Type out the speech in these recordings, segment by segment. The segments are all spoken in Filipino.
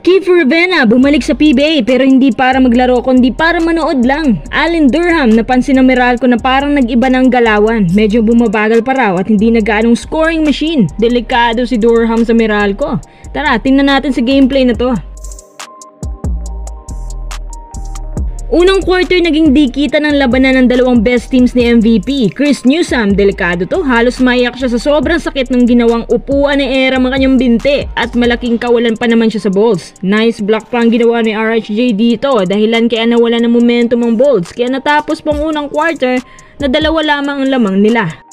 Keith Ravenna bumalik sa PBA pero hindi para maglaro kundi para manood lang. Allen Durham napansin ng Meralco na parang nag-iba ng galawan. Medyo bumabagal pa raw at hindi na gaanong scoring machine. Delikado si Durham sa Meralco. Tara, tingnan natin sa gameplay na to. Unang quarter naging dikita ng labanan ng dalawang best teams ni MVP. Chris Newsome, delikado to. Halos maiyak siya sa sobrang sakit ng ginawang upuan ni Aram ang kanyang binte at malaking kawalan pa naman siya sa balls. Nice block pa ang ginawa ni RHJ dito dahilan kaya nawala ng momentum ang balls. Kaya natapos pang unang quarter na 2 lamang ang lamang nila.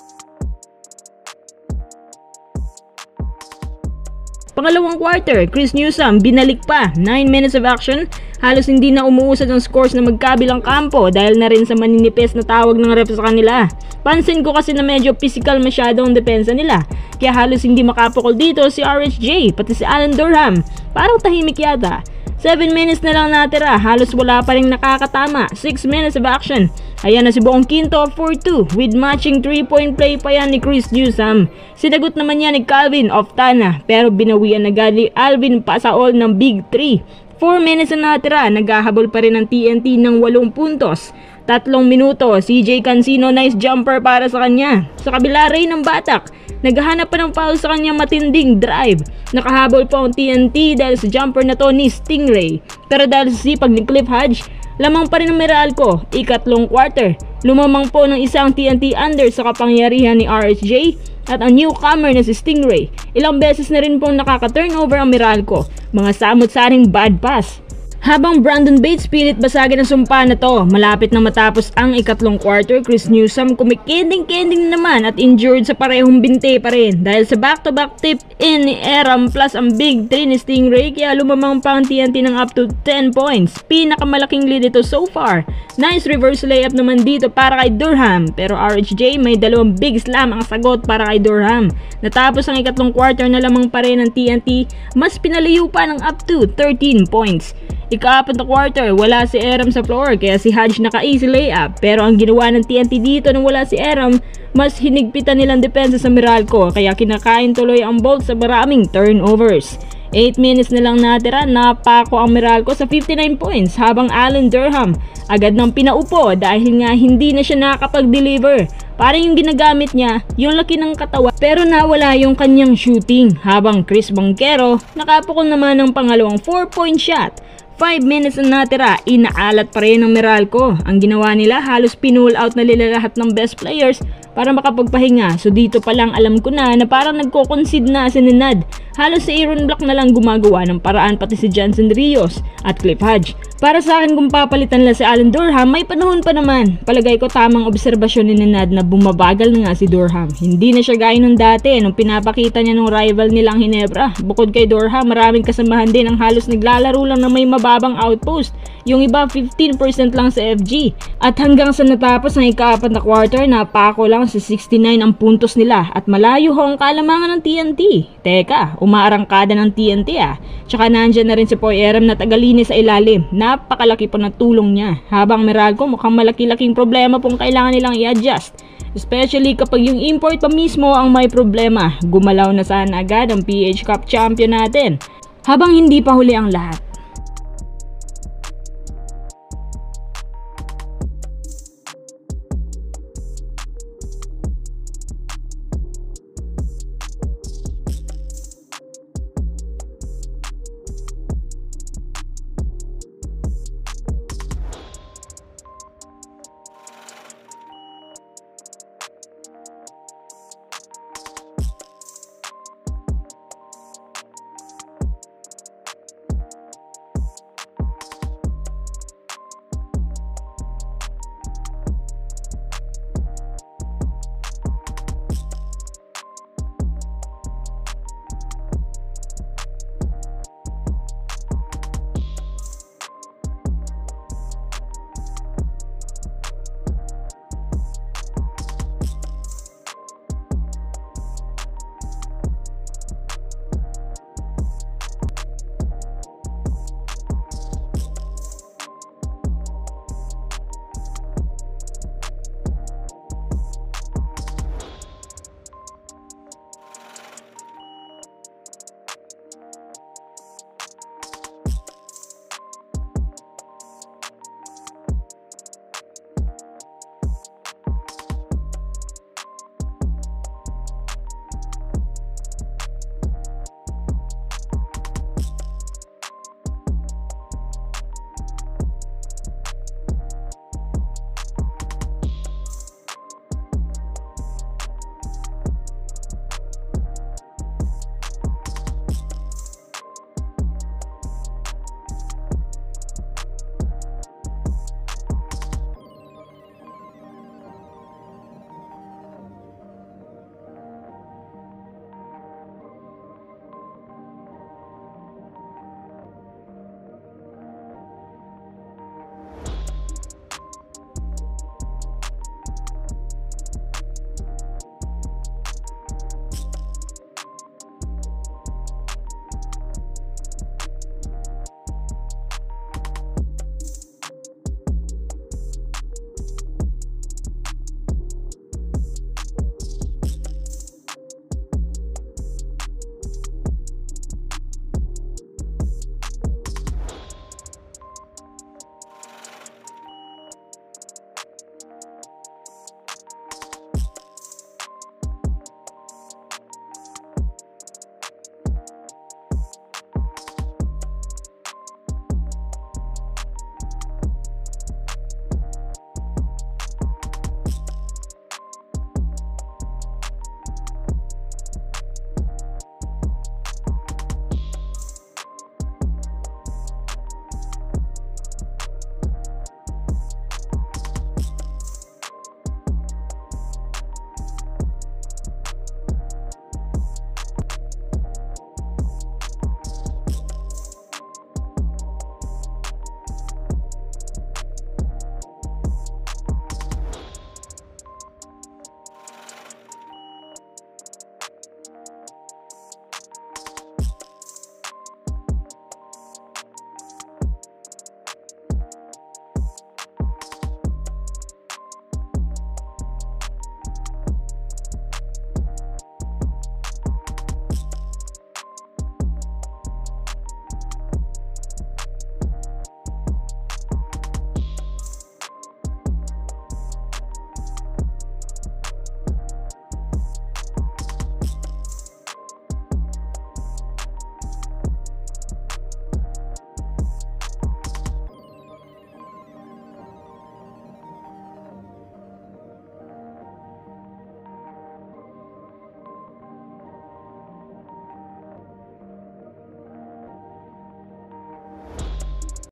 Pangalawang quarter, Chris Newsome binalik pa. 9 minutes of action. Halos hindi na umuusad ang scores na magkabilang kampo dahil na rin sa maninipis na tawag ng ref sa kanila. Pansin ko kasi na medyo physical masyado ang depensa nila. Kaya halos hindi makapukol dito si RHJ pati si Allen Durham. Parang tahimik yata. 7 minutes na lang natira, halos wala pa rin nakakatama. 6 minutes of action. Ayan na si Buong Quinto 4-2 with matching 3-point play pa yan ni Chris Newsome. Sinagot naman yan ni Calvin Oftana pero binawian agad ni Alvin Pasaol ng Big 3. 4 minutes na natira, naghahabol pa rin ng TNT ng 8 puntos. 3 minuto, CJ Cancino nice jumper para sa kanya. Sa kabila rin ng Batak, naghahanap pa ng foul sa kanya matinding drive. Nakahabol pa ang TNT dahil sa jumper na to ni Stingray. Pero dahil sa sipag ni Cliff Hodge, lamang pa rin ng Meralco. Ikatlong quarter, lumamang po ng isang TNT under sa kapangyarihan ni RHJ at ang newcomer na si Stingray. Ilang beses na rin pong nakaka-turnover ang Meralco. Mga samot-saring bad pass. Habang Brandon Bates pilit basagin ang sumpa na to, malapit na matapos ang ikatlong quarter, Chris Newsome kumikending-kending naman at injured sa parehong binte pa rin dahil sa back-to-back tip in ni Aram plus ang big 3 ni Stingray kaya lumamang pa ang TNT ng up to 10 points. Pinakamalaking lead ito so far. Nice reverse layup naman dito para kay Durham pero RHJ may 2 big slam ang sagot para kay Durham. Natapos ang ikatlong quarter na lamang pa rin ng TNT, mas pinalayo pa ng up to 13 points. Ika-4 na quarter, wala si Aram sa floor kaya si Hodge naka-easy layup. Pero ang ginawa ng TNT dito nang wala si Aram, mas hinigpitan nilang depensa sa Meralco kaya kinakain tuloy ang Bolts sa maraming turnovers. 8 minutes na lang natira, napako ang Meralco sa 59 points habang Allen Durham agad nang pinaupo dahil nga hindi na siya nakakapag-deliver. Parang yung ginagamit niya, yung laki ng katawan pero nawala yung kanyang shooting habang Chris Banquero nakapukol naman ng pangalawang 4-point shot. 5 minutes na natira, inaalat pa rin ng Meralco. Ang ginawa nila, halos pinull out na nila lahat ng best players para makapagpahinga. So dito pa lang alam ko na parang nagko-concede na si Nenad. Halos si Aaron Black na lang gumagawa ng paraan pati si Johnson Rios at Cliff Hodge. Para sa akin kung papalitan lang si Allen Durham, may panahon pa naman. Palagay ko tamang obserbasyon ni Nenad na bumabagal na nga si Durham. Hindi na siya gaya nung dati nung pinapakita niya nung rival nilang Ginebra. Bukod kay Durham, maraming kasamahan din ang halos naglalaro lang na may mababang outpost. Yung iba 15% lang sa FG. At hanggang sa natapos ang ika-4 na quarter, napako lang sa 69 ang puntos nila at malayo ho ang kalamangan ng TNT. Teka, umaarangkada ng TNT ah. Tsaka nandyan na rin si Poy Aram na tagalinis sa ilalim. Napakalaki po na tulong niya. Habang Meralco mukhang malaki-laking problema pong kailangan nilang i-adjust. Especially kapag yung import pa mismo ang may problema. Gumalaw na sana agad ang PH Cup champion natin. Habang hindi pa huli ang lahat,